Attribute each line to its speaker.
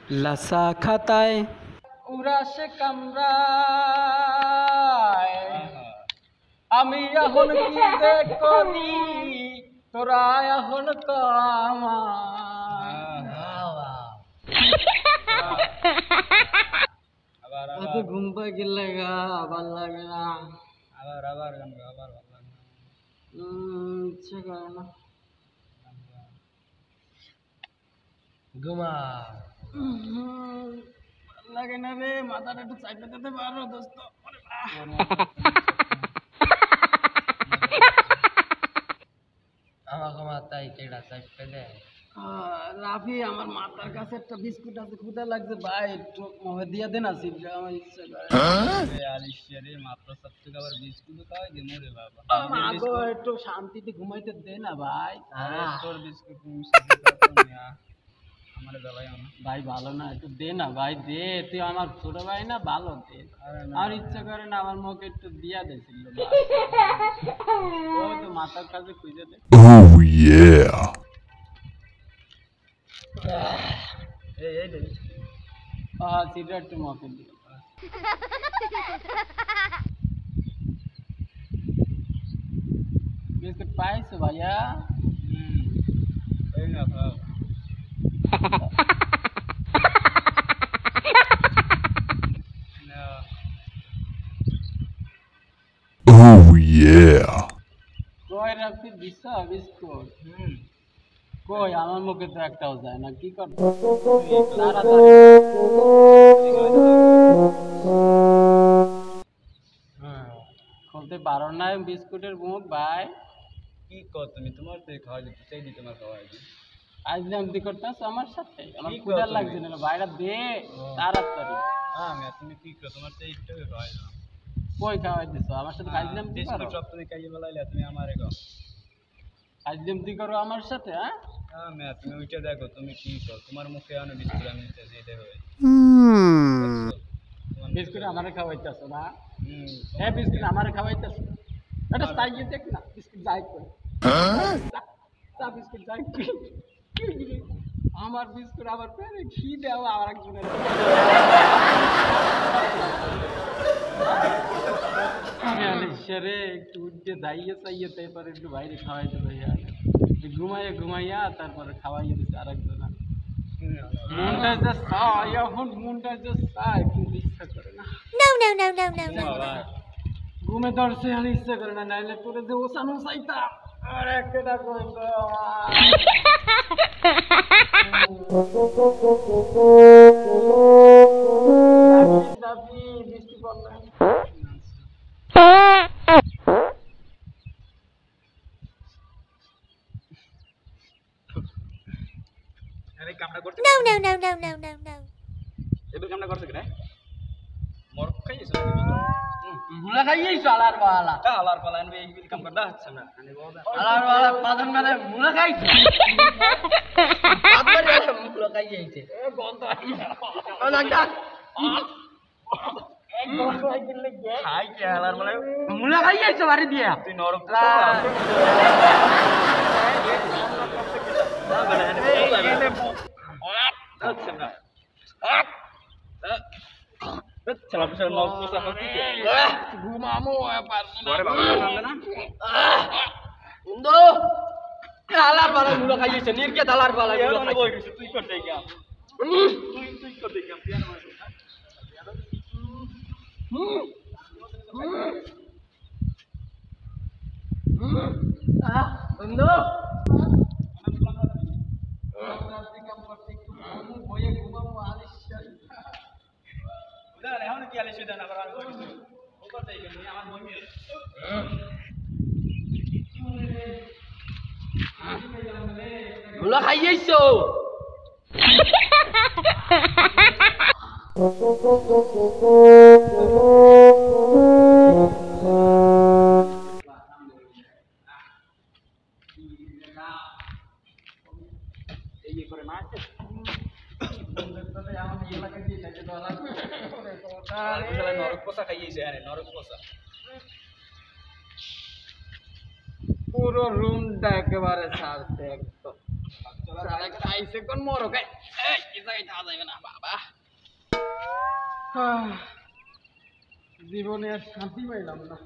Speaker 1: লাসা খাতায় উড়াসে কামরায় আমি এখন কি যে করি তোরা এখন আবার ঘুম পাই গেলে গা আবার লাগে না আবার গান গা আবার ভালো লাগে না ইচ্ছে করে না ঘুমা লাগে না রে মাথাটা একটু চাইতে দিতে পারো দোস্ত আমাকে মাথায় কেডা চাইতে দে রাফি আমার মাথার কাছে একটা বিস্কুট আছে ক্ষুধা লাগছে ভাই একটু দিয়া দেন আসি আমার ইচ্ছা করে আলিশারে মাত্র সত্যি আবার বিস্কুট খাওয়াই দে মোরে বাবা আগো একটু শান্তিতে ঘুমাইতে দে না ভাই তোর বিস্কুট আমার গলায় ভাই ভালো না একটু দে না ভাই দে তুই আমার ছোট ভাই না ভালো দে আর ইচ্ছা করে না আমার মুখে একটু দিয়া দিছিল ও তো মাথার কাছে খুঁজে দে
Speaker 2: Oh yeah.
Speaker 1: এই দে সিগারেট তো মুখে দি বিস্কুট পাইছো ভাইয়া এই না খাও
Speaker 2: Oh yeah.
Speaker 1: কই রাখছি দিছা বিস্কুট কই আমার মুখে তো একটাও যায় না কি করব খুলতে পারো না বিস্কুটের মুখ ভাই কি কর তুমি তোমার তো খাওয়া যেতে চাই দি তোমার খাওয়া আজ নামতি করতেছ আমার সাথে আমার ক্ষুধা লাগছে না বাইরে দে তাড়াতাড়ি আমি তুমি কি কর তোমার তো একটু খাওয়াই না কই খাওয়াই দিছো আমার সাথে কাজ নামতি করো সব তুমি খাইয়ে বলাইলে তুমি আমারে কও কাজ নামতি করো আমার সাথে হ্যাঁ আমি তুমি ওইটা দেখো তুমি কি কর তোমার মুখে আনো বিস্কুট আমি দিয়ে দেব বিস্কুট আমারে খাওয়াইতাছো না এই বিস্কুট আমারে খাওয়াইতাছো এটা চাইয়ে দেখ না বিস্কুট যাই কই তা বিস্কুট যাই আমার বিস্কুট আবার পেরে ঘি দেও আর একজনের সেরে একটু উঠে যাইয়ে চাইয়ে তারপরে একটু বাইরে খাওয়াইতে ভাইয়া ঘুমাইয়া তারপরে খাওয়াইয়ে দিচ্ছে আর একজন মনটা যে চায় এখন মনটা যে চায় কিন্তু ইচ্ছা করে না ঘুমে ধরছে আর ইচ্ছা করে না নাইলে তোরে যে ওসানো চাইতা আর একটা কইব বৃষ্টি পড়লে কামনা করতে এবার কামনা করতে রে মর খাইছ মুলা খাইছ আলার পালা এনে এই কাম করদা হচ্ছে না আলার পালা পাদন মানে মুলা খাইছ আপনি এসে মুলা খাইছে এ গন্ধ ও লাগা এক গন্ধ আইলে গে খাই কে আলার পালা মুলা খাইছ বাড়ি দিয়া তুই নরক Salah besar mau pusat pasti. Gua mau apa? Undo. Talar pala mula kayu senir ke talar pala mula kayu. Tu ikut dega. Tu ikut dega. Undo. Mula খাইয়েছো এই করে মাছ নরক পোষা খাইয়েছে নরক পোষা পুরো রুমটা একেবারে ছাড়ছে একদম খাইছে কোন মরক এই জায়গায় যাওয়া যাবে না বাবা। জীবনে আর শান্তি পাইলাম না।